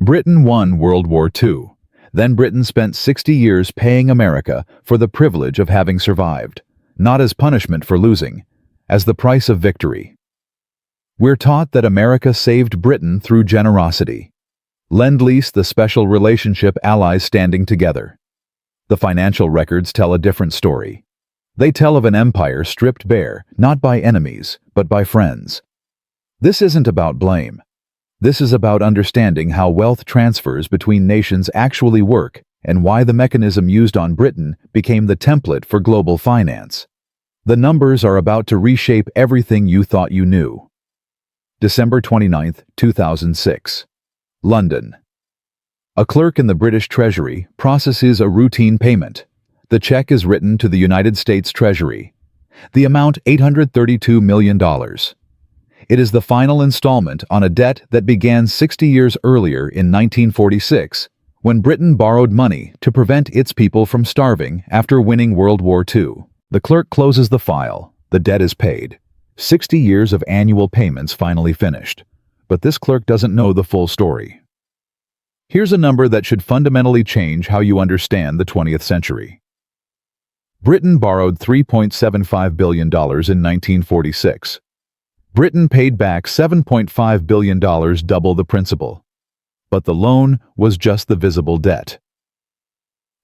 Britain won World War II. Then Britain spent 60 years paying America for the privilege of having survived, not as punishment for losing, as the price of victory. We're taught that America saved Britain through generosity. Lend-Lease, the special relationship allies standing together. The financial records tell a different story. They tell of an empire stripped bare, not by enemies, but by friends. This isn't about blame. This is about understanding how wealth transfers between nations actually work and why the mechanism used on Britain became the template for global finance. The numbers are about to reshape everything you thought you knew. December 29, 2006. London. A clerk in the British Treasury processes a routine payment. The check is written to the United States Treasury. The amount $832 million. It is the final installment on a debt that began 60 years earlier in 1946, when Britain borrowed money to prevent its people from starving after winning World War II. The clerk closes the file. The debt is paid. 60 years of annual payments finally finished. But this clerk doesn't know the full story. Here's a number that should fundamentally change how you understand the 20th century. Britain borrowed $3.75 billion in 1946. Britain paid back $7.5 billion, double the principal. But the loan was just the visible debt.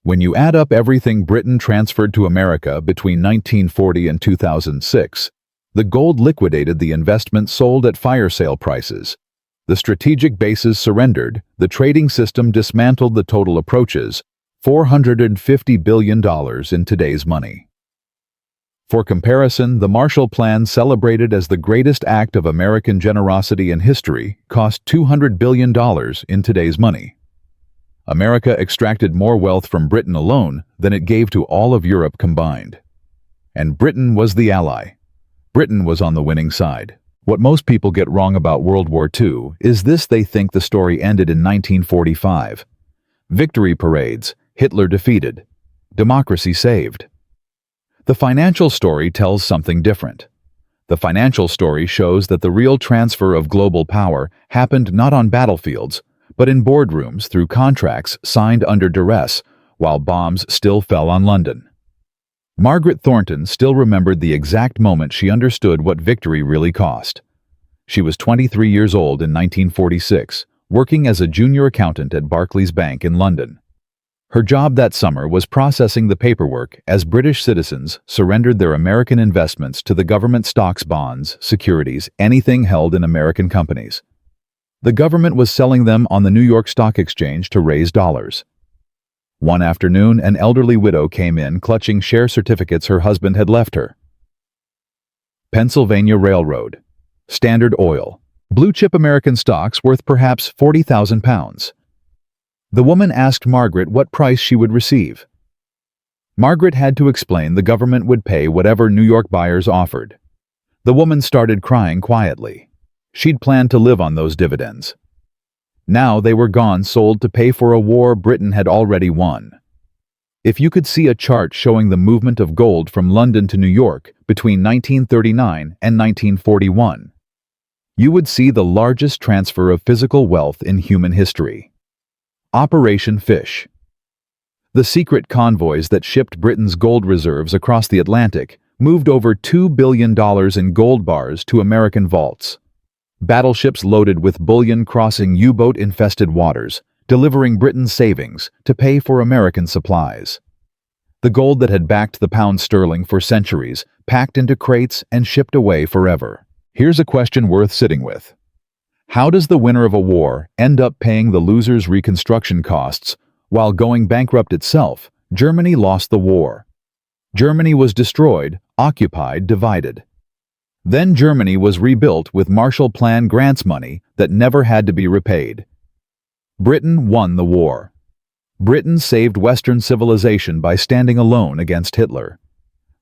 When you add up everything Britain transferred to America between 1940 and 2006, the gold liquidated the investment sold at fire sale prices. The strategic bases surrendered, the trading system dismantled. The total approaches $450 billion in today's money. For comparison, the Marshall Plan, celebrated as the greatest act of American generosity in history, cost $200 billion in today's money. America extracted more wealth from Britain alone than it gave to all of Europe combined. And Britain was the ally. Britain was on the winning side. What most people get wrong about World War II is this: they think the story ended in 1945. Victory parades, Hitler defeated, democracy saved. The financial story tells something different. The financial story shows that the real transfer of global power happened not on battlefields, but in boardrooms through contracts signed under duress, while bombs still fell on London. Margaret Thornton still remembered the exact moment she understood what victory really cost. She was 23 years old in 1946, working as a junior accountant at Barclays Bank in London. Her job that summer was processing the paperwork as British citizens surrendered their American investments to the government: stocks, bonds, securities, anything held in American companies. The government was selling them on the New York Stock Exchange to raise dollars. One afternoon, an elderly widow came in clutching share certificates her husband had left her. Pennsylvania Railroad, Standard Oil, blue-chip American stocks worth perhaps 40,000 pounds. The woman asked Margaret what price she would receive. Margaret had to explain the government would pay whatever New York buyers offered. The woman started crying quietly. She'd planned to live on those dividends. Now they were gone, sold to pay for a war Britain had already won. If you could see a chart showing the movement of gold from London to New York between 1939 and 1941, you would see the largest transfer of physical wealth in human history. Operation Fish. The secret convoys that shipped Britain's gold reserves across the Atlantic moved over $2 billion in gold bars to American vaults. Battleships loaded with bullion crossing U-boat-infested waters, delivering Britain's savings to pay for American supplies. The gold that had backed the pound sterling for centuries, packed into crates and shipped away forever. Here's a question worth sitting with. How does the winner of a war end up paying the loser's reconstruction costs while going bankrupt itself? Germany lost the war. Germany was destroyed, occupied, divided. Then Germany was rebuilt with Marshall Plan grants money that never had to be repaid. Britain won the war. Britain saved Western civilization by standing alone against Hitler.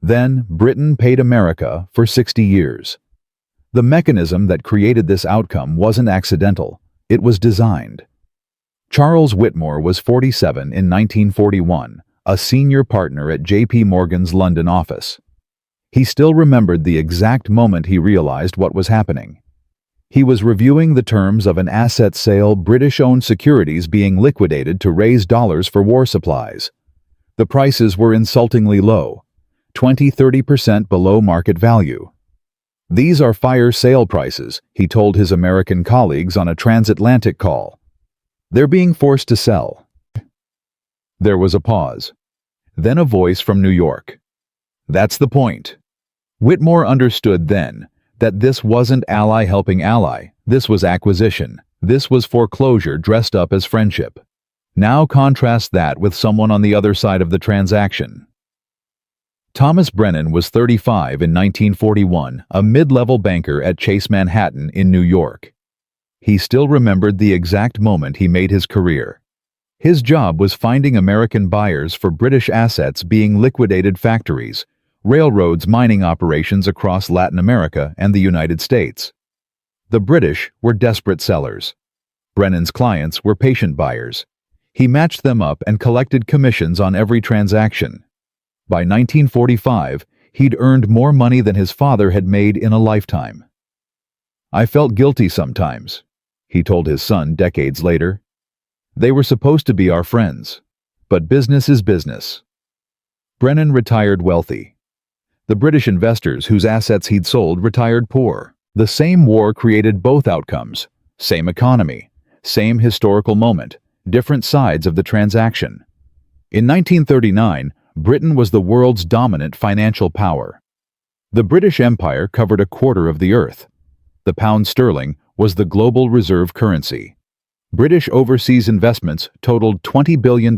Then Britain paid America for 60 years. The mechanism that created this outcome wasn't accidental, it was designed. Charles Whitmore was 47 in 1941, a senior partner at J.P. Morgan's London office. He still remembered the exact moment he realized what was happening. He was reviewing the terms of an asset sale, British-owned securities being liquidated to raise dollars for war supplies. The prices were insultingly low, 20–30% below market value. "These are fire sale prices," he told his American colleagues on a transatlantic call. "They're being forced to sell." There was a pause. Then a voice from New York. "That's the point." Whitmore understood then that this wasn't ally helping ally, this was acquisition, this was foreclosure dressed up as friendship. Now contrast that with someone on the other side of the transaction. Thomas Brennan was 35 in 1941, a mid-level banker at Chase Manhattan in New York. He still remembered the exact moment he made his career. His job was finding American buyers for British assets being liquidated: factories, railroads, mining operations across Latin America and the United States. The British were desperate sellers. Brennan's clients were patient buyers. He matched them up and collected commissions on every transaction. By 1945, he'd earned more money than his father had made in a lifetime. "I felt guilty sometimes," he told his son decades later. "They were supposed to be our friends. But business is business." Brennan retired wealthy. The British investors whose assets he'd sold retired poor. The same war created both outcomes. Same economy, same historical moment, different sides of the transaction. In 1939, Britain was the world's dominant financial power. The British Empire covered a quarter of the earth. The pound sterling was the global reserve currency. British overseas investments totaled $20 billion,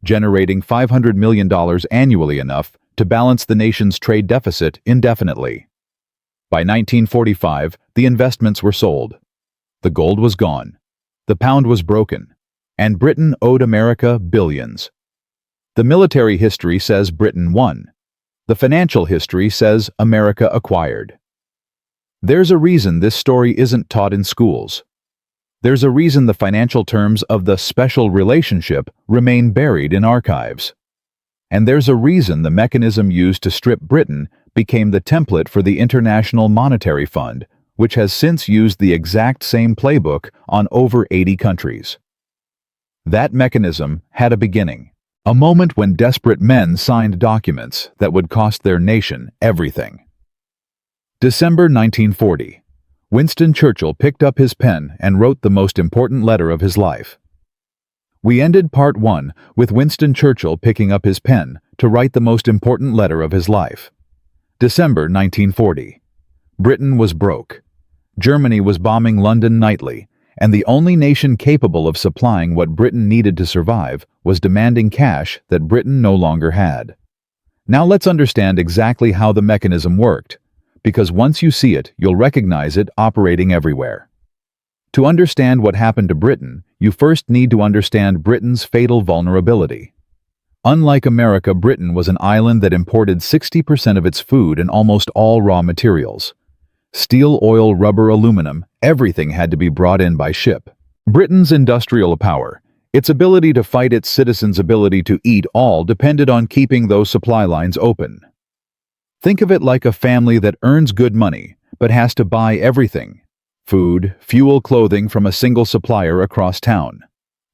generating $500 million annually, enough to balance the nation's trade deficit indefinitely. By 1945, the investments were sold. The gold was gone. The pound was broken. And Britain owed America billions. The military history says Britain won. The financial history says America acquired. There's a reason this story isn't taught in schools. There's a reason the financial terms of the special relationship remain buried in archives. And there's a reason the mechanism used to strip Britain became the template for the International Monetary Fund, which has since used the exact same playbook on over 80 countries. That mechanism had a beginning, a moment when desperate men signed documents that would cost their nation everything. December 1940. Winston Churchill picked up his pen and wrote the most important letter of his life. We ended part 1 with Winston Churchill picking up his pen to write the most important letter of his life. December 1940. Britain was broke. Germany was bombing London nightly, and the only nation capable of supplying what Britain needed to survive was demanding cash that Britain no longer had. Now let's understand exactly how the mechanism worked, because once you see it, you'll recognize it operating everywhere. To understand what happened to Britain, you first need to understand Britain's fatal vulnerability. Unlike America, Britain was an island that imported 60% of its food and almost all raw materials. Steel, oil, rubber, aluminum, everything had to be brought in by ship. Britain's industrial power, its ability to fight its citizens' ability to eat, all depended on keeping those supply lines open. Think of it like a family that earns good money, but has to buy everything: food, fuel, clothing from a single supplier across town.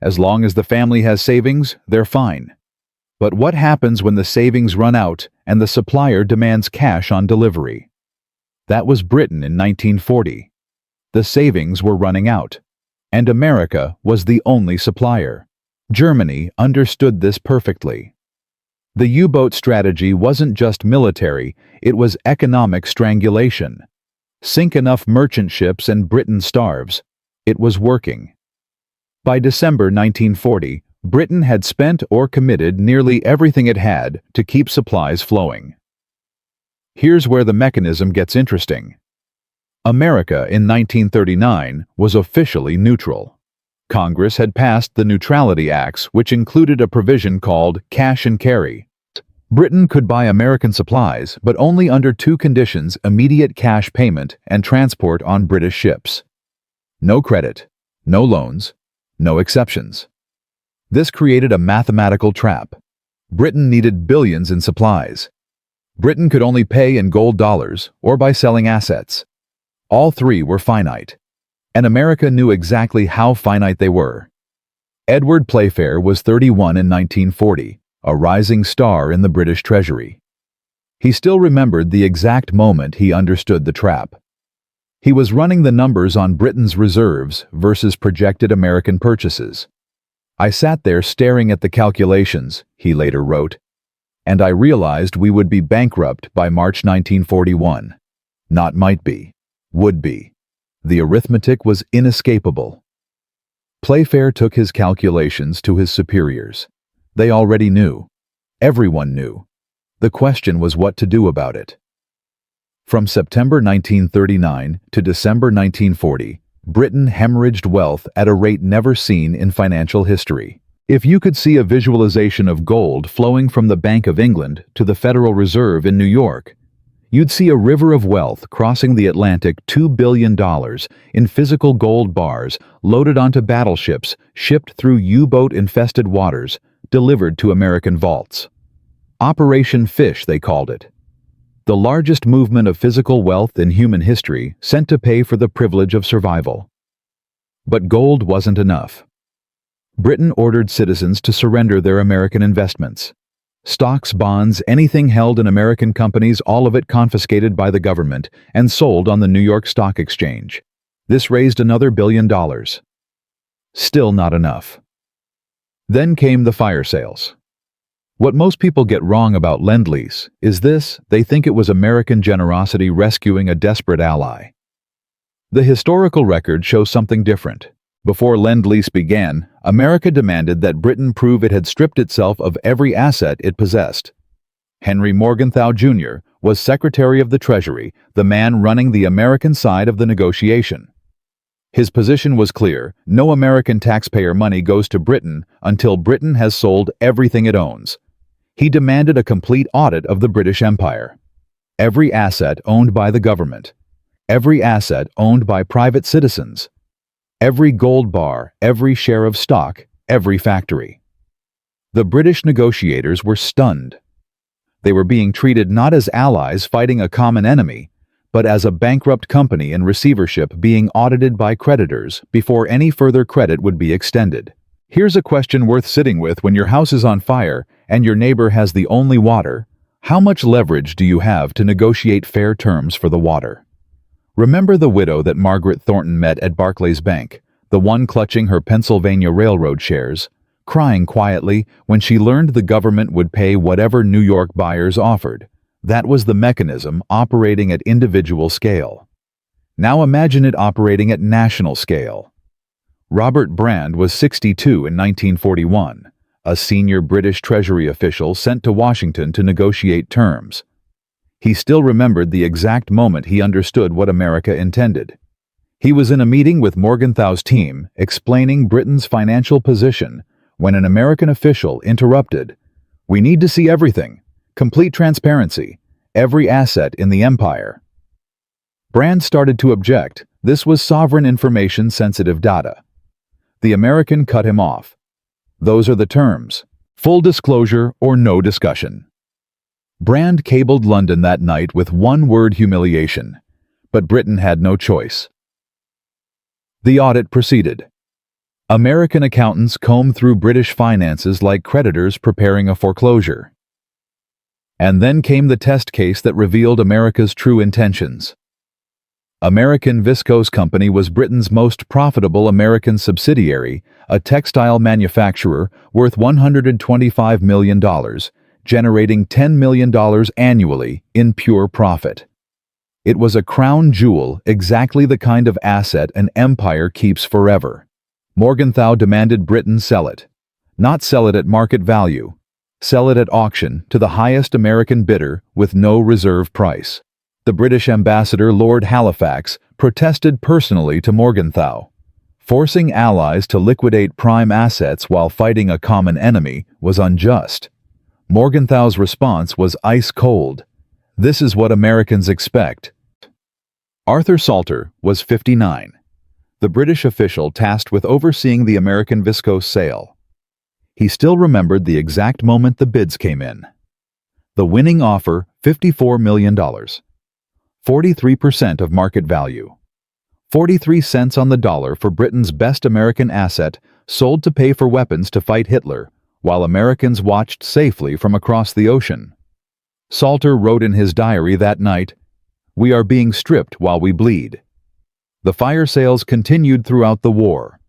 As long as the family has savings, they're fine. But what happens when the savings run out and the supplier demands cash on delivery? That was Britain in 1940. The savings were running out, and America was the only supplier. Germany understood this perfectly. The U-boat strategy wasn't just military, it was economic strangulation. Sink enough merchant ships and Britain starves. It was working. By December 1940, Britain had spent or committed nearly everything it had to keep supplies flowing. Here's where the mechanism gets interesting. America in 1939 was officially neutral. Congress had passed the Neutrality Acts, which included a provision called cash and carry. Britain could buy American supplies, but only under two conditions: immediate cash payment and transport on British ships. No credit, no loans, no exceptions. This created a mathematical trap. Britain needed billions in supplies. Britain could only pay in gold dollars or by selling assets. All three were finite, and America knew exactly how finite they were. Edward Playfair was 31 in 1940, a rising star in the British Treasury. He still remembered the exact moment he understood the trap. He was running the numbers on Britain's reserves versus projected American purchases. "I sat there staring at the calculations," he later wrote, "and I realized we would be bankrupt by March 1941. Not might be, would be. The arithmetic was inescapable." Playfair took his calculations to his superiors. They already knew. Everyone knew. The question was what to do about it. From September 1939 to December 1940, Britain hemorrhaged wealth at a rate never seen in financial history. If you could see a visualization of gold flowing from the Bank of England to the Federal Reserve in New York, you'd see a river of wealth crossing the Atlantic, $2 billion in physical gold bars loaded onto battleships, shipped through U-boat-infested waters, delivered to American vaults. Operation Fish, they called it. The largest movement of physical wealth in human history sent to pay for the privilege of survival. But gold wasn't enough. Britain ordered citizens to surrender their American investments. Stocks, bonds, anything held in American companies, all of it confiscated by the government and sold on the New York Stock Exchange. This raised another $1 billion. Still not enough. Then came the fire sales. What most people get wrong about Lend-Lease is this: they think it was American generosity rescuing a desperate ally. The historical record shows something different. Before Lend-Lease began, America demanded that Britain prove it had stripped itself of every asset it possessed. Henry Morgenthau Jr. was Secretary of the Treasury, the man running the American side of the negotiation. His position was clear: no American taxpayer money goes to Britain until Britain has sold everything it owns. He demanded a complete audit of the British Empire. Every asset owned by the government. Every asset owned by private citizens. Every gold bar, every share of stock, every factory. The British negotiators were stunned. They were being treated not as allies fighting a common enemy, but as a bankrupt company in receivership being audited by creditors before any further credit would be extended. Here's a question worth sitting with when your house is on fire and your neighbor has the only water. How much leverage do you have to negotiate fair terms for the water? Remember the widow that Margaret Thornton met at Barclays Bank, the one clutching her Pennsylvania Railroad shares, crying quietly when she learned the government would pay whatever New York buyers offered. That was the mechanism operating at individual scale. Now imagine it operating at national scale. Robert Brand was 62 in 1941, a senior British Treasury official sent to Washington to negotiate terms. He still remembered the exact moment he understood what America intended. He was in a meeting with Morgenthau's team explaining Britain's financial position when an American official interrupted. "We need to see everything. Complete transparency. Every asset in the empire." Brand started to object. This was sovereign information sensitive data. The American cut him off. "Those are the terms. Full disclosure or no discussion." Brand cabled London that night with one word: humiliation. But Britain had no choice. The audit proceeded. American accountants combed through British finances like creditors preparing a foreclosure. And then came the test case that revealed America's true intentions. American Viscose Company was Britain's most profitable American subsidiary, a textile manufacturer worth $125 million, generating $10 million annually in pure profit. It was a crown jewel, exactly the kind of asset an empire keeps forever. Morgenthau demanded Britain sell it. Not sell it at market value. Sell it at auction to the highest American bidder with no reserve price. The British ambassador, Lord Halifax, protested personally to Morgenthau. Forcing allies to liquidate prime assets while fighting a common enemy was unjust. Morgenthau's response was ice cold. This is what Americans expect. Arthur Salter was 59, the British official tasked with overseeing the American viscose sale. He still remembered the exact moment the bids came in. The winning offer, $54 million. 43% of market value. 43 cents on the dollar for Britain's best American asset, sold to pay for weapons to fight Hitler, while Americans watched safely from across the ocean. Salter wrote in his diary that night, "We are being stripped while we bleed." The fire sales continued throughout the war.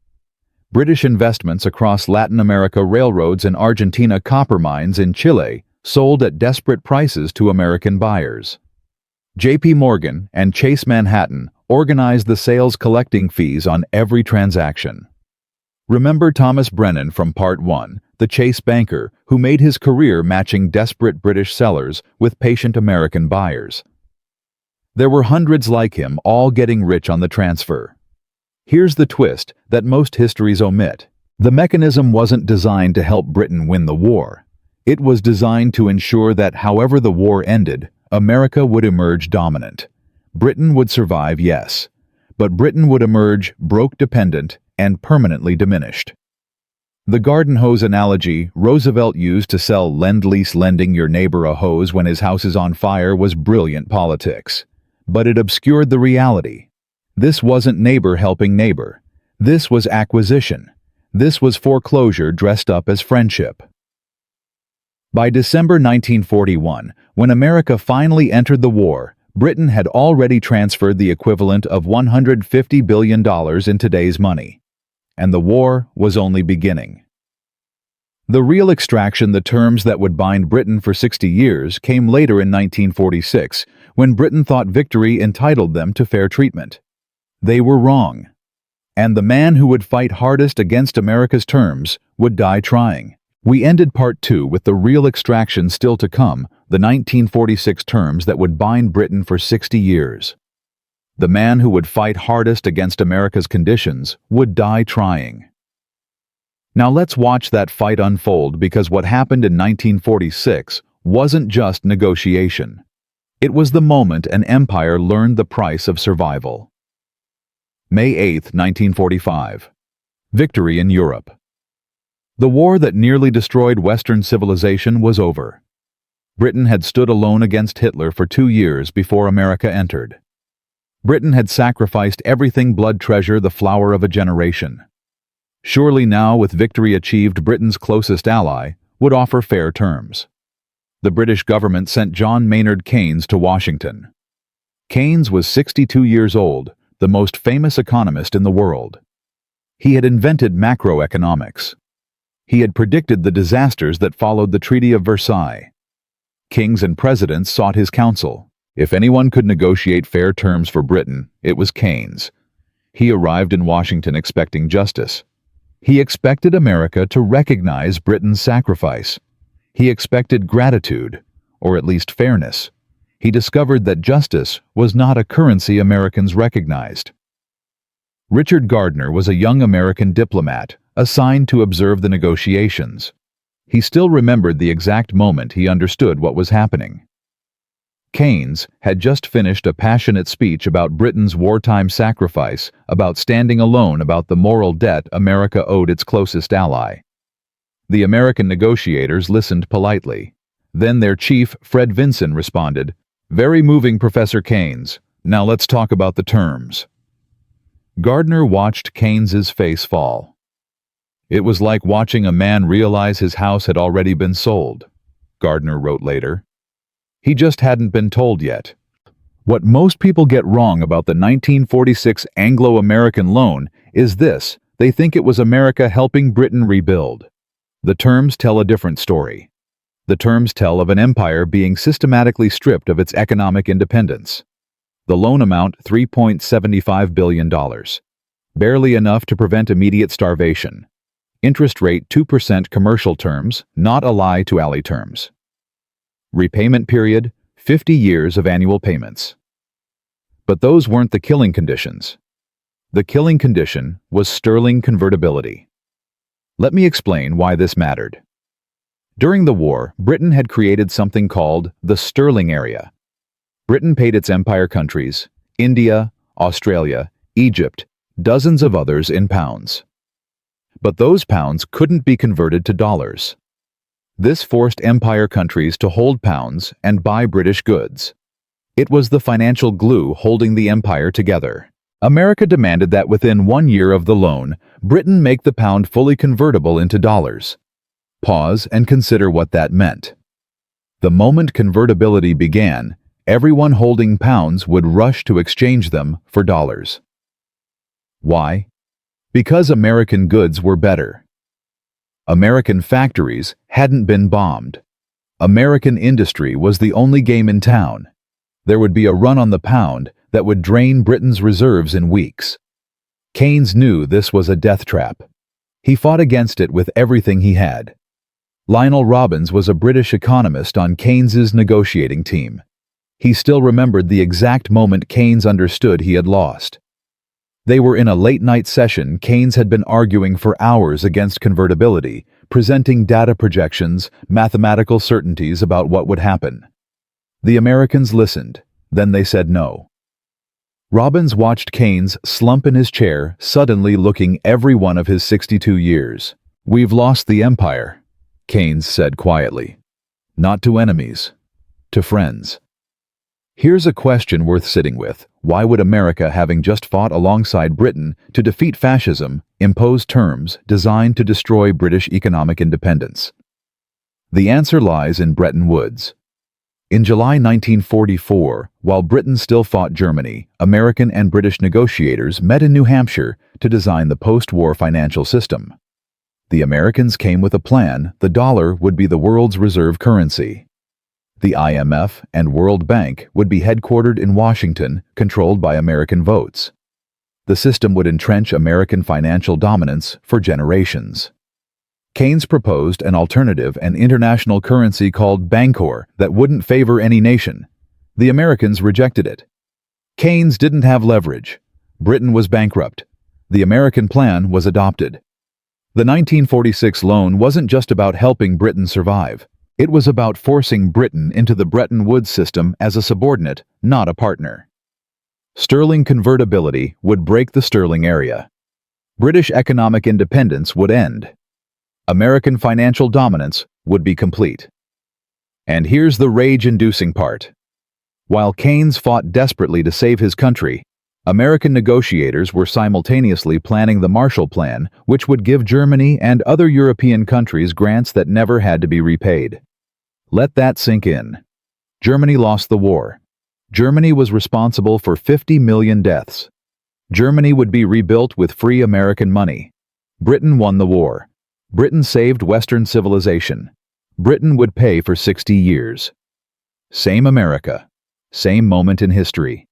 British investments across Latin America, railroads and Argentina, copper mines in Chile, sold at desperate prices to American buyers. J.P. Morgan and Chase Manhattan organized the sales, collecting fees on every transaction. Remember Thomas Brennan from Part 1, the Chase banker who made his career matching desperate British sellers with patient American buyers. There were hundreds like him, all getting rich on the transfer. Here's the twist that most histories omit. The mechanism wasn't designed to help Britain win the war. It was designed to ensure that however the war ended, America would emerge dominant. Britain would survive, yes, but Britain would emerge broke, dependent, and permanently diminished. The garden hose analogy Roosevelt used to sell Lend-Lease, lending your neighbor a hose when his house is on fire, was brilliant politics. But it obscured the reality. This wasn't neighbor helping neighbor. This was acquisition. This was foreclosure dressed up as friendship. By December 1941, when America finally entered the war, Britain had already transferred the equivalent of $150 billion in today's money. And the war was only beginning. The real extraction, the terms that would bind Britain for 60 years, came later in 1946, when Britain thought victory entitled them to fair treatment. They were wrong. And the man who would fight hardest against America's terms would die trying. We ended Part 2 with the real extraction still to come, the 1946 terms that would bind Britain for 60 years. The man who would fight hardest against America's conditions would die trying. Now let's watch that fight unfold, because what happened in 1946 wasn't just negotiation. It was the moment an empire learned the price of survival. May 8, 1945. Victory in Europe. The war that nearly destroyed Western civilization was over. Britain had stood alone against Hitler for 2 years before America entered. Britain had sacrificed everything: blood, treasure, the flower of a generation. Surely now, with victory achieved, Britain's closest ally would offer fair terms. The British government sent John Maynard Keynes to Washington. Keynes was 62 years old, the most famous economist in the world. He had invented macroeconomics. He had predicted the disasters that followed the Treaty of Versailles. Kings and presidents sought his counsel. If anyone could negotiate fair terms for Britain, it was Keynes. He arrived in Washington expecting justice. He expected America to recognize Britain's sacrifice. He expected gratitude, or at least fairness. He discovered that justice was not a currency Americans recognized. Richard Gardner was a young American diplomat assigned to observe the negotiations. He still remembered the exact moment he understood what was happening. Keynes had just finished a passionate speech about Britain's wartime sacrifice, about standing alone, about the moral debt America owed its closest ally. The American negotiators listened politely. Then their chief, Fred Vinson, responded, "Very moving, Professor Keynes. Now let's talk about the terms." Gardner watched Keynes's face fall. It was like watching a man realize his house had already been sold, Gardner wrote later. He just hadn't been told yet. What most people get wrong about the 1946 Anglo-American Loan is this: they think it was America helping Britain rebuild. The terms tell a different story. The terms tell of an empire being systematically stripped of its economic independence. The loan amount, $3.75 billion. Barely enough to prevent immediate starvation. Interest rate 2%, commercial terms, not ally-to-ally terms. Repayment period, 50 years of annual payments. But those weren't the killing conditions. The killing condition was sterling convertibility. Let me explain why this mattered. During the war, Britain had created something called the sterling area. Britain paid its empire countries, India, Australia, Egypt, dozens of others, in pounds. But those pounds couldn't be converted to dollars. This forced empire countries to hold pounds and buy British goods. It was the financial glue holding the empire together. America demanded that within 1 year of the loan, Britain make the pound fully convertible into dollars. Pause and consider what that meant. The moment convertibility began, everyone holding pounds would rush to exchange them for dollars. Why? Because American goods were better. American factories hadn't been bombed. American industry was the only game in town. There would be a run on the pound that would drain Britain's reserves in weeks. Keynes knew this was a death trap. He fought against it with everything he had. Lionel Robbins was a British economist on Keynes's negotiating team. He still remembered the exact moment Keynes understood he had lost. They were in a late-night session. Keynes had been arguing for hours against convertibility, presenting data projections, mathematical certainties about what would happen. The Americans listened, then they said no. Robbins watched Keynes slump in his chair, suddenly looking every one of his 62 years. "We've lost the empire," Keynes said quietly. "Not to enemies, to friends." Here's a question worth sitting with. Why would America, having just fought alongside Britain to defeat fascism, impose terms designed to destroy British economic independence? The answer lies in Bretton Woods. In July 1944, while Britain still fought Germany, American and British negotiators met in New Hampshire to design the post-war financial system. The Americans came with a plan: the dollar would be the world's reserve currency. The IMF and World Bank would be headquartered in Washington, controlled by American votes. The system would entrench American financial dominance for generations. Keynes proposed an alternative, an international currency called Bancor that wouldn't favor any nation. The Americans rejected it. Keynes didn't have leverage. Britain was bankrupt. The American plan was adopted. The 1946 loan wasn't just about helping Britain survive. It was about forcing Britain into the Bretton Woods system as a subordinate, not a partner. Sterling convertibility would break the sterling area. British economic independence would end. American financial dominance would be complete. And here's the rage-inducing part. While Keynes fought desperately to save his country, American negotiators were simultaneously planning the Marshall Plan, which would give Germany and other European countries grants that never had to be repaid. Let that sink in. Germany lost the war. Germany was responsible for 50 million deaths. Germany would be rebuilt with free American money. Britain won the war. Britain saved Western civilization. Britain would pay for 60 years. Same America. Same moment in history.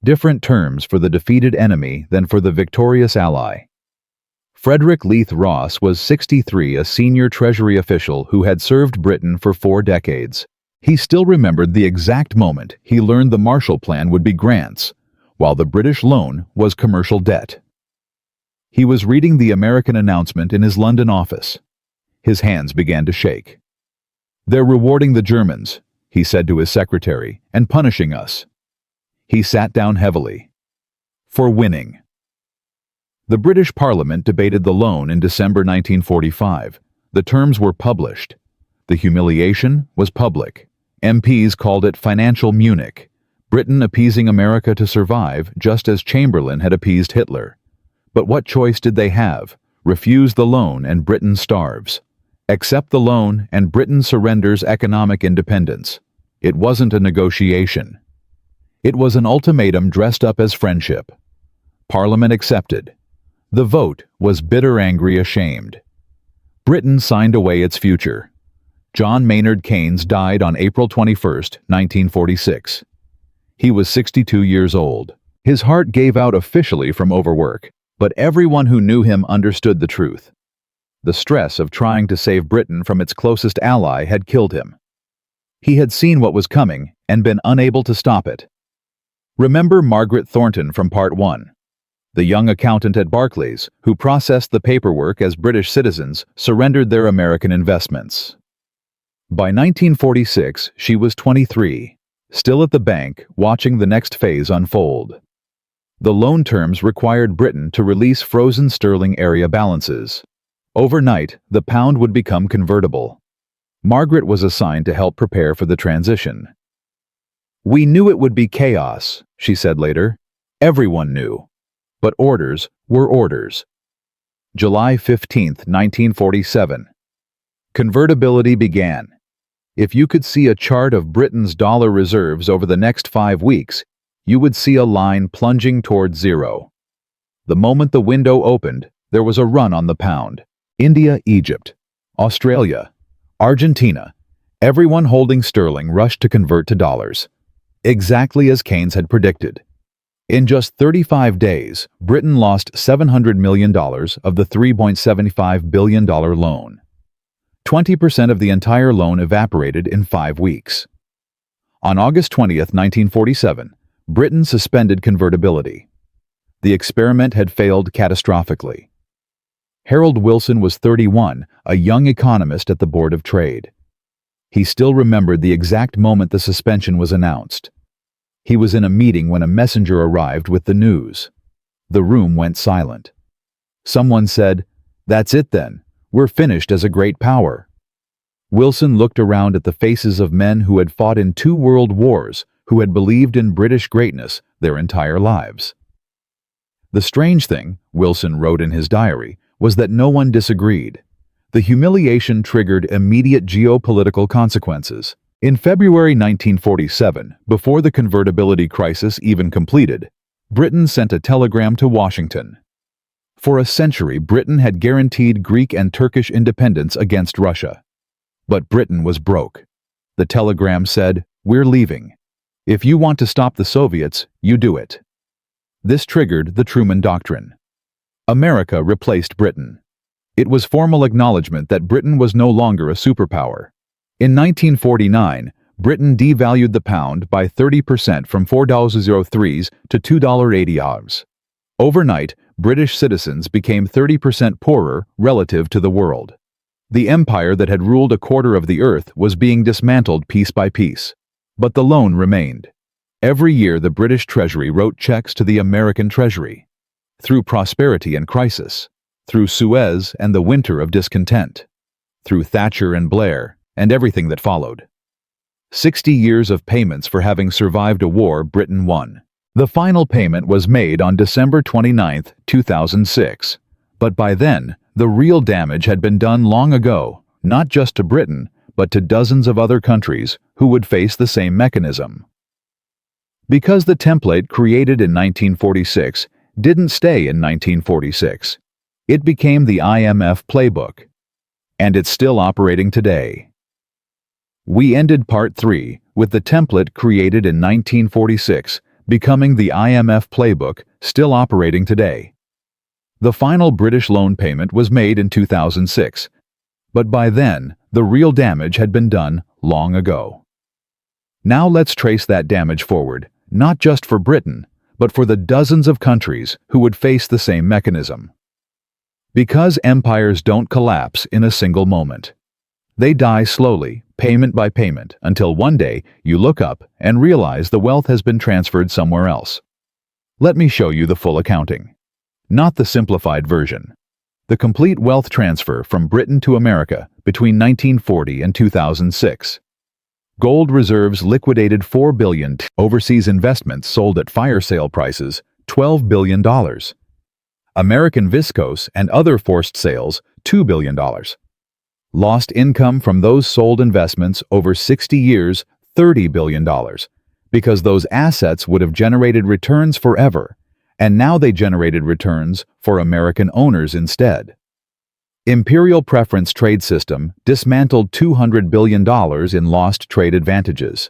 Different terms for the defeated enemy than for the victorious ally. Frederick Leith Ross was 63, a senior Treasury official who had served Britain for 4 decades. He still remembered the exact moment he learned the Marshall Plan would be grants, while the British loan was commercial debt. He was reading the American announcement in his London office. His hands began to shake. "They're rewarding the Germans," he said to his secretary, "and punishing us." He sat down heavily. For winning. The British Parliament debated the loan in December 1945. The terms were published. The humiliation was public. MPs called it Financial Munich, Britain appeasing America to survive just as Chamberlain had appeased Hitler. But what choice did they have? Refuse the loan and Britain starves. Accept the loan and Britain surrenders economic independence. It wasn't a negotiation. It was an ultimatum dressed up as friendship. Parliament accepted. The vote was bitter, angry, ashamed. Britain signed away its future. John Maynard Keynes died on April 21, 1946. He was 62 years old. His heart gave out officially from overwork, but everyone who knew him understood the truth. The stress of trying to save Britain from its closest ally had killed him. He had seen what was coming and been unable to stop it. Remember Margaret Thornton from Part 1, the young accountant at Barclays who processed the paperwork as British citizens surrendered their American investments. By 1946, she was 23, still at the bank, watching the next phase unfold. The loan terms required Britain to release frozen sterling area balances. Overnight, the pound would become convertible. Margaret was assigned to help prepare for the transition. "We knew it would be chaos," she said later. "Everyone knew. But orders were orders." July 15, 1947. Convertibility began. If you could see a chart of Britain's dollar reserves over the next 5 weeks, you would see a line plunging towards zero. The moment the window opened, there was a run on the pound. India, Egypt, Australia, Argentina, everyone holding sterling rushed to convert to dollars. Exactly as Keynes had predicted. In just 35 days, Britain lost $700 million of the $3.75 billion loan. 20% of the entire loan evaporated in 5 weeks. On August 20th, 1947, Britain suspended convertibility. The experiment had failed catastrophically. Harold Wilson was 31, a young economist at the Board of Trade. He still remembered the exact moment the suspension was announced. He was in a meeting when a messenger arrived with the news. The room went silent. Someone said, "That's it then. We're finished as a great power." Wilson looked around at the faces of men who had fought in 2 world wars, who had believed in British greatness their entire lives. The strange thing, Wilson wrote in his diary, was that no one disagreed. The humiliation triggered immediate geopolitical consequences. In February 1947, before the convertibility crisis even completed, Britain sent a telegram to Washington. For a century, Britain had guaranteed Greek and Turkish independence against Russia. But Britain was broke. The telegram said, "We're leaving. If you want to stop the Soviets, you do it." This triggered the Truman Doctrine. America replaced Britain. It was formal acknowledgement that Britain was no longer a superpower. In 1949, Britain devalued the pound by 30% from $4.03 to $2.80. Overnight, British citizens became 30% poorer relative to the world. The empire that had ruled a quarter of the earth was being dismantled piece by piece. But the loan remained. Every year the British Treasury wrote checks to the American Treasury. Through prosperity and crisis. Through Suez and the winter of discontent. Through Thatcher and Blair, and everything that followed. 60 years of payments for having survived a war Britain won. The final payment was made on December 29, 2006. But by then, the real damage had been done long ago, not just to Britain, but to dozens of other countries who would face the same mechanism. Because the template created in 1946 didn't stay in 1946, it became the IMF playbook. And it's still operating today. We ended Part 3 with the template created in 1946 becoming the IMF playbook still operating today. The final British loan payment was made in 2006, but by then, the real damage had been done long ago. Now let's trace that damage forward, not just for Britain, but for the dozens of countries who would face the same mechanism. Because empires don't collapse in a single moment. They die slowly, payment by payment, until one day you look up and realize the wealth has been transferred somewhere else. Let me show you the full accounting. Not the simplified version. The complete wealth transfer from Britain to America between 1940 and 2006. Gold reserves liquidated $4 billion. Overseas investments sold at fire sale prices, $12 billion. American viscose and other forced sales, $2 billion. Lost income from those sold investments over 60 years, $30 billion, because those assets would have generated returns forever, and now they generated returns for American owners instead. Imperial preference trade system dismantled $200 billion in lost trade advantages.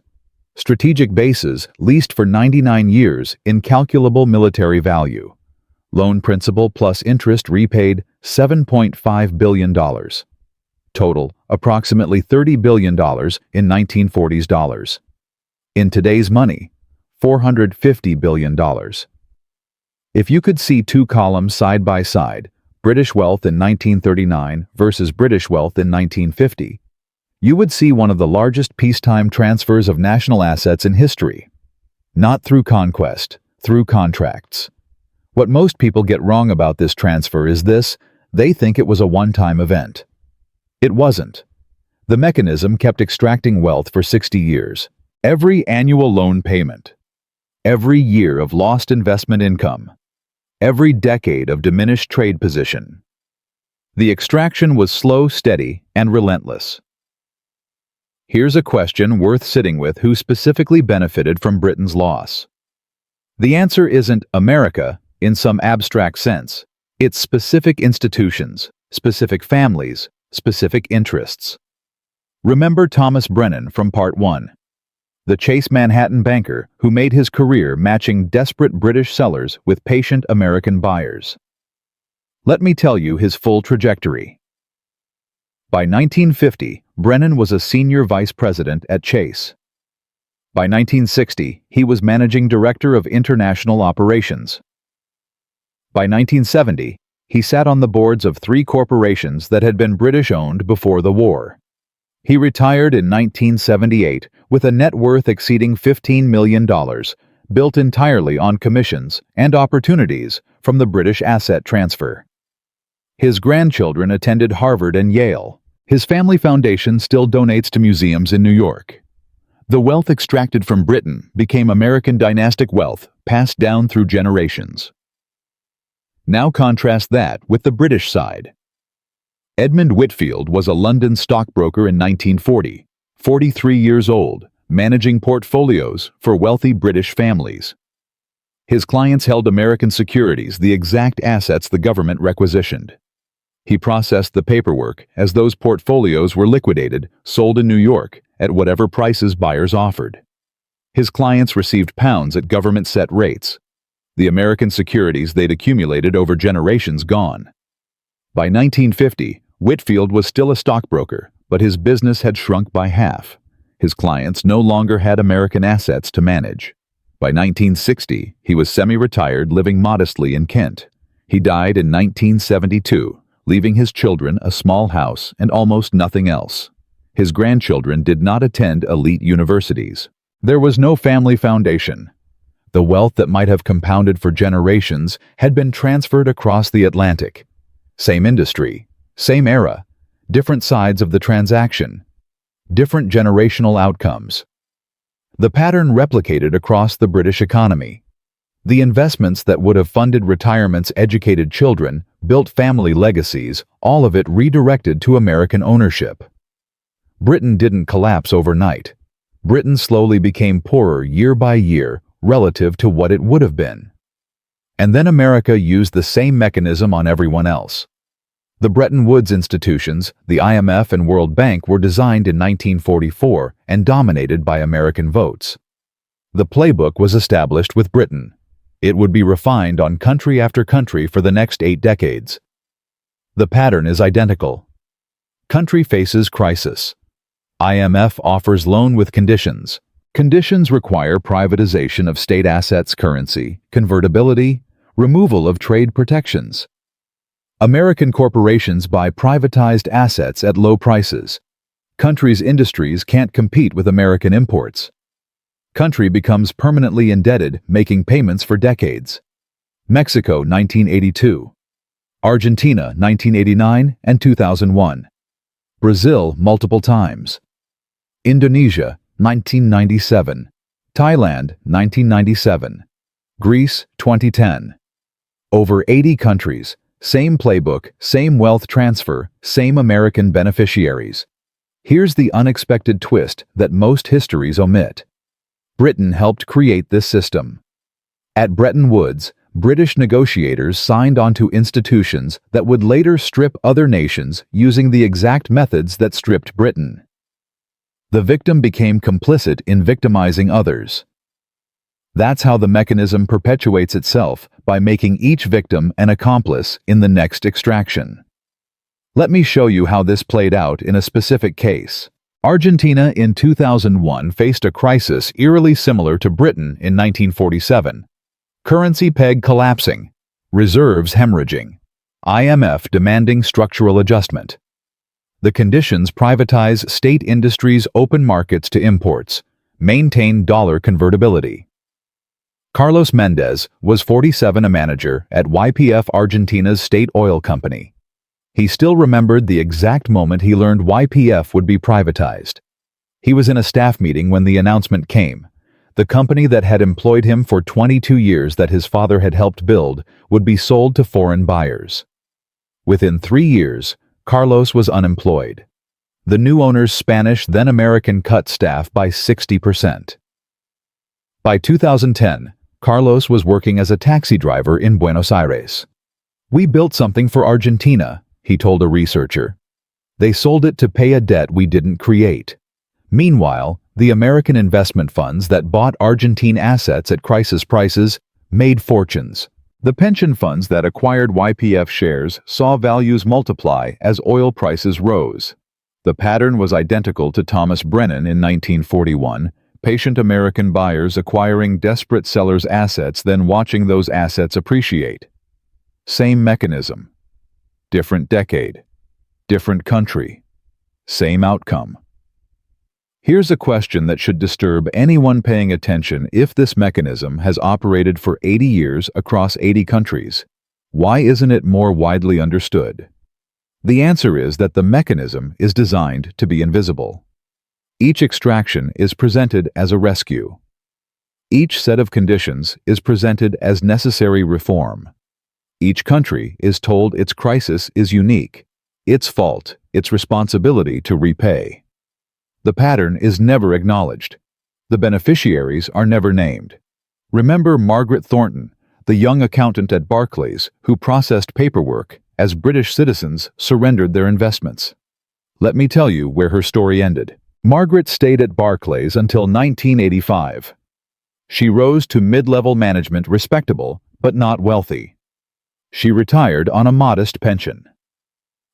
Strategic bases leased for 99 years, incalculable military value. Loan principal plus interest repaid $7.5 billion. Total, approximately $30 billion in 1940s dollars. In today's money, $450 billion. If you could see 2 columns side by side, British wealth in 1939 versus British wealth in 1950, you would see one of the largest peacetime transfers of national assets in history. Not through conquest, through contracts. What most people get wrong about this transfer is this: they think it was a one-time event. It wasn't. The mechanism kept extracting wealth for 60 years. Every annual loan payment, every year of lost investment income, every decade of diminished trade position. The extraction was slow, steady, and relentless. Here's a question worth sitting with: who specifically benefited from Britain's loss? The answer isn't America in some abstract sense. It's specific institutions, specific families, specific interests. Remember Thomas Brennan from Part 1, the Chase Manhattan banker who made his career matching desperate British sellers with patient American buyers. Let me tell you his full trajectory. By 1950, Brennan was a senior vice president at Chase. By 1960, he was managing director of international operations. By 1970, he sat on the boards of 3 corporations that had been British-owned before the war. He retired in 1978 with a net worth exceeding $15 million, built entirely on commissions and opportunities from the British asset transfer. His grandchildren attended Harvard and Yale. His family foundation still donates to museums in New York. The wealth extracted from Britain became American dynastic wealth passed down through generations. Now contrast that with the British side. Edmund Whitfield was a London stockbroker in 1940, 43 years old, managing portfolios for wealthy British families. His clients held American securities, the exact assets the government requisitioned. He processed the paperwork as those portfolios were liquidated, sold in New York at whatever prices buyers offered. His clients received pounds at government-set rates. The American securities they'd accumulated over generations gone. By 1950, Whitfield was still a stockbroker, but his business had shrunk by half. His clients no longer had American assets to manage. By 1960, he was semi-retired, living modestly in Kent. He died in 1972. Leaving his children a small house and almost nothing else. His grandchildren did not attend elite universities. There was no family foundation. The wealth that might have compounded for generations had been transferred across the Atlantic. Same industry, same era, different sides of the transaction, different generational outcomes. The pattern replicated across the British economy. The investments that would have funded retirement's educated children, built family legacies, all of it redirected to American ownership. Britain didn't collapse overnight. Britain slowly became poorer year by year relative to what it would have been. And then America used the same mechanism on everyone else. The Bretton Woods institutions, the IMF and World Bank, were designed in 1944 and dominated by American votes. The playbook was established with Britain. It would be refined on country after country for the next 8 decades. The pattern is identical. Country faces crisis. IMF offers loan with conditions. Conditions require privatization of state assets, currency, convertibility, removal of trade protections. American corporations buy privatized assets at low prices. Country's industries can't compete with American imports. Country becomes permanently indebted, making payments for decades. Mexico, 1982. Argentina, 1989 and 2001. Brazil, multiple times. Indonesia, 1997. Thailand, 1997. Greece, 2010. Over 80 countries, same playbook, same wealth transfer, same American beneficiaries. Here's the unexpected twist that most histories omit. Britain helped create this system. At Bretton Woods, British negotiators signed onto institutions that would later strip other nations using the exact methods that stripped Britain. The victim became complicit in victimizing others. That's how the mechanism perpetuates itself, by making each victim an accomplice in the next extraction. Let me show you how this played out in a specific case. Argentina in 2001 faced a crisis eerily similar to Britain in 1947. Currency peg collapsing, reserves hemorrhaging, IMF demanding structural adjustment. The conditions privatize state industries, open markets to imports, maintain dollar convertibility. Carlos Mendez was 47, a manager at YPF, Argentina's state oil company. He still remembered the exact moment he learned YPF would be privatized. He was in a staff meeting when the announcement came. The company that had employed him for 22 years that his father had helped build would be sold to foreign buyers. Within 3 years, Carlos was unemployed. The new owner's Spanish, then American, cut staff by 60%. By 2010, Carlos was working as a taxi driver in Buenos Aires. "We built something for Argentina," he told a researcher. "They sold it to pay a debt we didn't create." Meanwhile, the American investment funds that bought Argentine assets at crisis prices made fortunes. The pension funds that acquired YPF shares saw values multiply as oil prices rose. The pattern was identical to Thomas Brennan in 1941, patient American buyers acquiring desperate sellers' assets, then watching those assets appreciate. Same mechanism. Different decade. Different country. Same outcome. Here's a question that should disturb anyone paying attention if this mechanism has operated for 80 years across 80 countries. Why isn't it more widely understood? The answer is that the mechanism is designed to be invisible. Each extraction is presented as a rescue. Each set of conditions is presented as necessary reform. Each country is told its crisis is unique, its fault, its responsibility to repay. The pattern is never acknowledged. The beneficiaries are never named. Remember Margaret Thornton, the young accountant at Barclays who processed paperwork as British citizens surrendered their investments. Let me tell you where her story ended. Margaret stayed at Barclays until 1985. She rose to mid-level management, respectable, but not wealthy. She retired on a modest pension.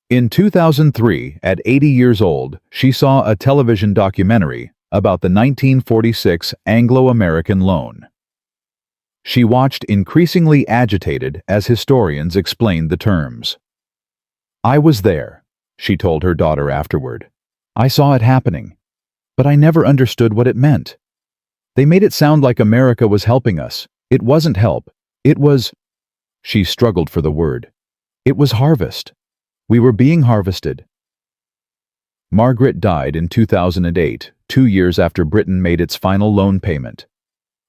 In 2003, at 80 years old, she saw a television documentary about the 1946 Anglo-American Loan. She watched increasingly agitated as historians explained the terms. "I was there," she told her daughter afterward. "I saw it happening, but I never understood what it meant. They made it sound like America was helping us. It wasn't help. It was..." She struggled for the word. "It was harvest. We were being harvested." Margaret died in 2008, 2 years after Britain made its final loan payment.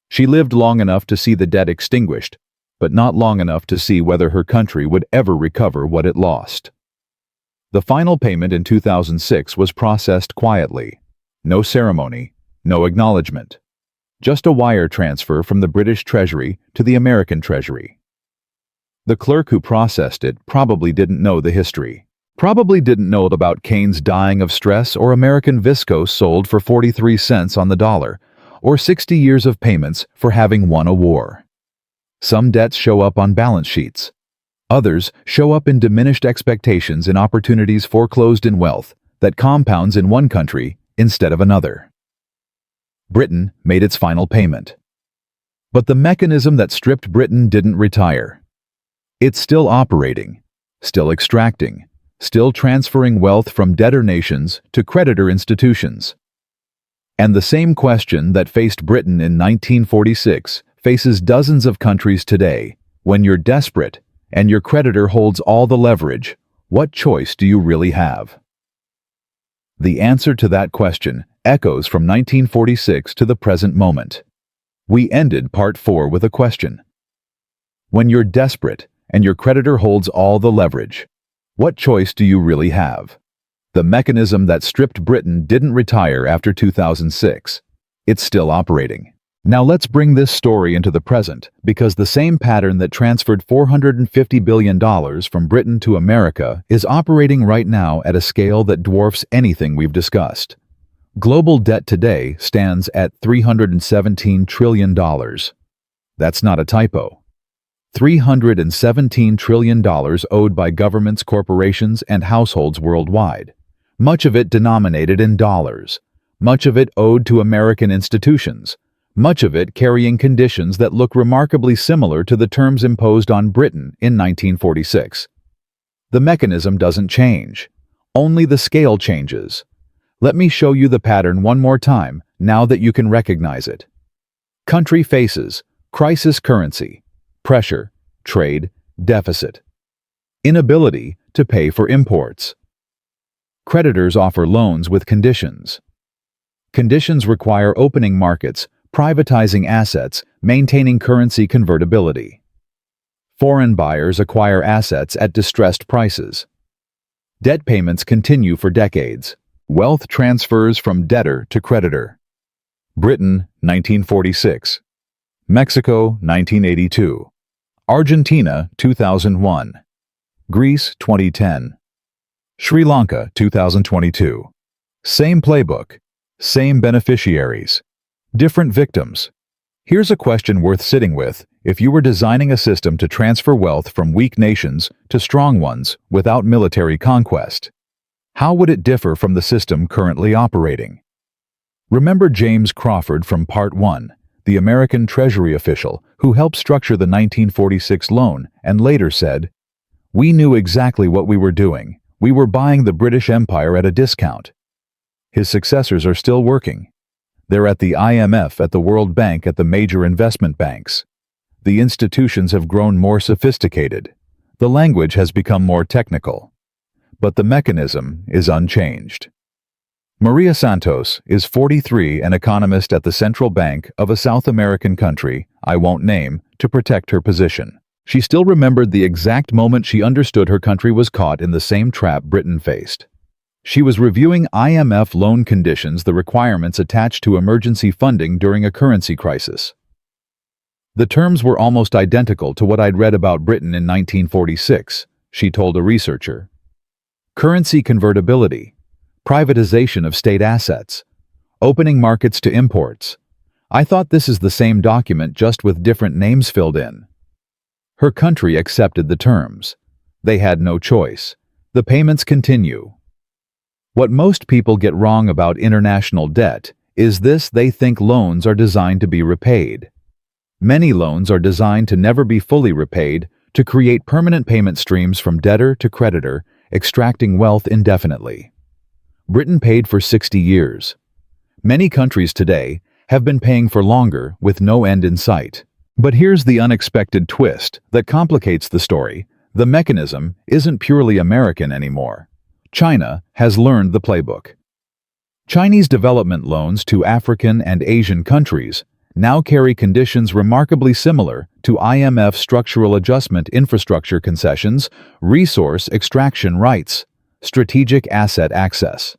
She lived long enough to see the debt extinguished, but not long enough to see whether her country would ever recover what it lost. The final payment in 2006 was processed quietly. No ceremony, no acknowledgement. Just a wire transfer from the British Treasury to the American Treasury. The clerk who processed it probably didn't know the history. Probably didn't know about Keynes dying of stress or American viscose sold for 43 cents on the dollar, or 60 years of payments for having won a war. Some debts show up on balance sheets. Others show up in diminished expectations and opportunities foreclosed in wealth that compounds in one country instead of another. Britain made its final payment. But the mechanism that stripped Britain didn't retire. It's still operating, still extracting, still transferring wealth from debtor nations to creditor institutions. And the same question that faced Britain in 1946 faces dozens of countries today. When you're desperate and your creditor holds all the leverage, what choice do you really have? The answer to that question echoes from 1946 to the present moment. We ended Part 4 with a question. When you're desperate and your creditor holds all the leverage, what choice do you really have? The mechanism that stripped Britain didn't retire after 2006. It's still operating. Now let's bring this story into the present, because the same pattern that transferred $450 billion from Britain to America is operating right now at a scale that dwarfs anything we've discussed. Global debt today stands at $317 trillion. That's not a typo. $317 trillion owed by governments, corporations, and households worldwide. Much of it denominated in dollars. Much of it owed to American institutions. Much of it carrying conditions that look remarkably similar to the terms imposed on Britain in 1946. The mechanism doesn't change. Only the scale changes. Let me show you the pattern one more time, now that you can recognize it. Country faces crisis currency, pressure, trade, deficit. Inability to pay for imports. Creditors offer loans with conditions. Conditions require opening markets, privatizing assets, maintaining currency convertibility. Foreign buyers acquire assets at distressed prices. Debt payments continue for decades. Wealth transfers from debtor to creditor. Britain, 1946. Mexico, 1982. Argentina, 2001. Greece, 2010. Sri Lanka, 2022. Same playbook, same beneficiaries, different victims. Here's a question worth sitting with if you were designing a system to transfer wealth from weak nations to strong ones without military conquest. How would it differ from the system currently operating? Remember James Crawford from Part 1, the American Treasury official who helped structure the 1946 loan and later said, "We knew exactly what we were doing. We were buying the British Empire at a discount." His successors are still working. They're at the IMF, at the World Bank, at the major investment banks. The institutions have grown more sophisticated. The language has become more technical. But the mechanism is unchanged. Maria Santos is 43, an economist at the central bank of a South American country, I won't name, to protect her position. She still remembered the exact moment she understood her country was caught in the same trap Britain faced. She was reviewing IMF loan conditions, the requirements attached to emergency funding during a currency crisis. The terms were almost identical to what I'd read about Britain in 1946, she told a researcher. Currency convertibility, privatization of state assets, opening markets to imports. I thought this is the same document just with different names filled in. Her country accepted the terms. They had no choice. The payments continue. What most people get wrong about international debt is this: they think loans are designed to be repaid. Many loans are designed to never be fully repaid, to create permanent payment streams from debtor to creditor, extracting wealth indefinitely. Britain paid for 60 years. Many countries today have been paying for longer with no end in sight. But here's the unexpected twist that complicates the story. The mechanism isn't purely American anymore. China has learned the playbook. Chinese development loans to African and Asian countries now carry conditions remarkably similar to IMF structural adjustment infrastructure concessions, resource extraction rights, strategic asset access.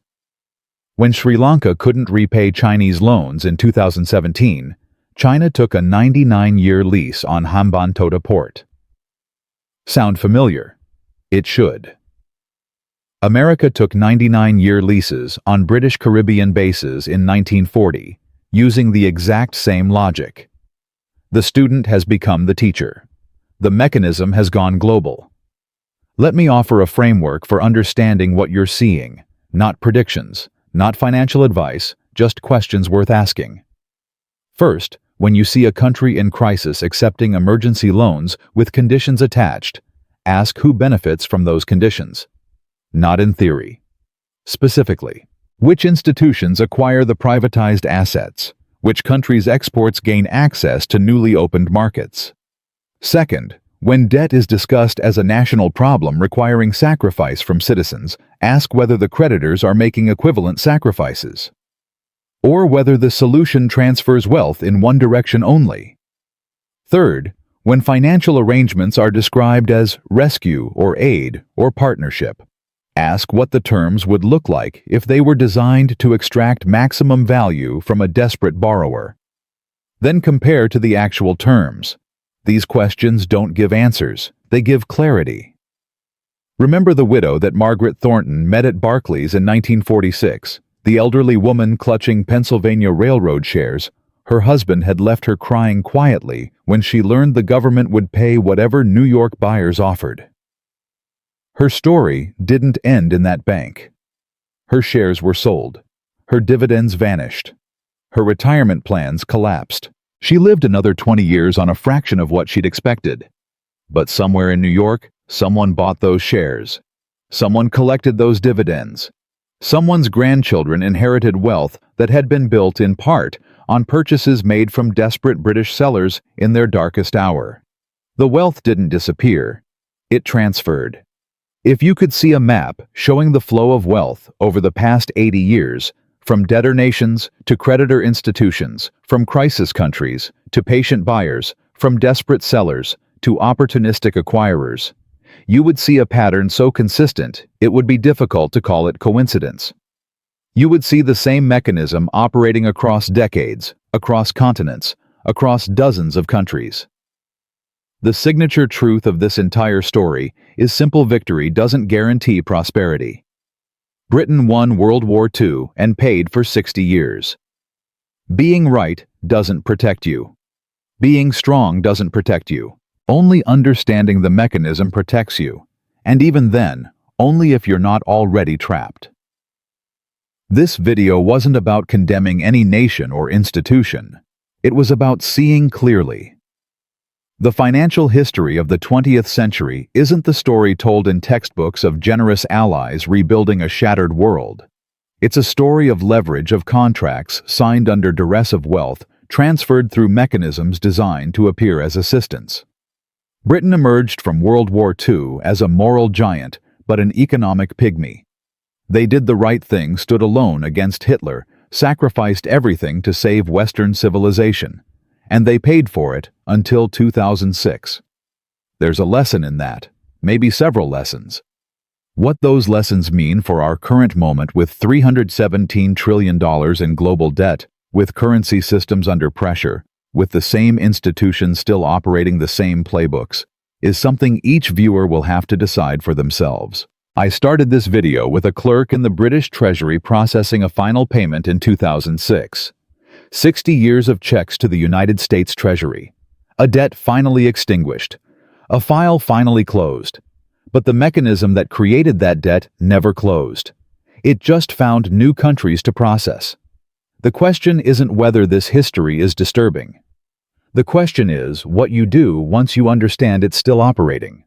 When Sri Lanka couldn't repay Chinese loans in 2017, China took a 99-year lease on Hambantota port. Sound familiar? It should. America took 99-year leases on British Caribbean bases in 1940, using the exact same logic. The student has become the teacher. The mechanism has gone global. Let me offer a framework for understanding what you're seeing, not predictions, not financial advice, just questions worth asking. First, when you see a country in crisis accepting emergency loans with conditions attached, ask who benefits from those conditions. Not in theory. Specifically, which institutions acquire the privatized assets? Which countries' exports gain access to newly opened markets? Second, when debt is discussed as a national problem requiring sacrifice from citizens, ask whether the creditors are making equivalent sacrifices, or whether the solution transfers wealth in one direction only. Third, when financial arrangements are described as rescue or aid or partnership, ask what the terms would look like if they were designed to extract maximum value from a desperate borrower. Then compare to the actual terms. These questions don't give answers, they give clarity. Remember the widow that Margaret Thornton met at Barclays in 1946, the elderly woman clutching Pennsylvania Railroad shares. Her husband had left her crying quietly when she learned the government would pay whatever New York buyers offered. Her story didn't end in that bank. Her shares were sold. Her dividends vanished. Her retirement plans collapsed. She lived another 20 years on a fraction of what she'd expected. But somewhere in New York, someone bought those shares. Someone collected those dividends. Someone's grandchildren inherited wealth that had been built in part on purchases made from desperate British sellers in their darkest hour. The wealth didn't disappear. It transferred. If you could see a map showing the flow of wealth over the past 80 years, From debtor nations to creditor institutions, from crisis countries to patient buyers, from desperate sellers to opportunistic acquirers, you would see a pattern so consistent it would be difficult to call it coincidence. You would see the same mechanism operating across decades, across continents, across dozens of countries. The signature truth of this entire story is simple: victory doesn't guarantee prosperity. Britain won World War II and paid for 60 years. Being right doesn't protect you. Being strong doesn't protect you. Only understanding the mechanism protects you, and even then, only if you're not already trapped. This video wasn't about condemning any nation or institution. It was about seeing clearly. The financial history of the 20th century isn't the story told in textbooks of generous allies rebuilding a shattered world. It's a story of leverage, of contracts signed under duress, of wealth transferred through mechanisms designed to appear as assistance. Britain emerged from World War II as a moral giant, but an economic pygmy. They did the right thing, stood alone against Hitler, sacrificed everything to save Western civilization, and they paid for it until 2006. There's a lesson in that, maybe several lessons. What those lessons mean for our current moment with $317 trillion in global debt, with currency systems under pressure, with the same institutions still operating the same playbooks, is something each viewer will have to decide for themselves. I started this video with a clerk in the British Treasury processing a final payment in 2006. 60 years of checks to the United States Treasury. A debt finally extinguished. A file finally closed. But the mechanism that created that debt never closed. It just found new countries to process. The question isn't whether this history is disturbing. The question is what you do once you understand it's still operating.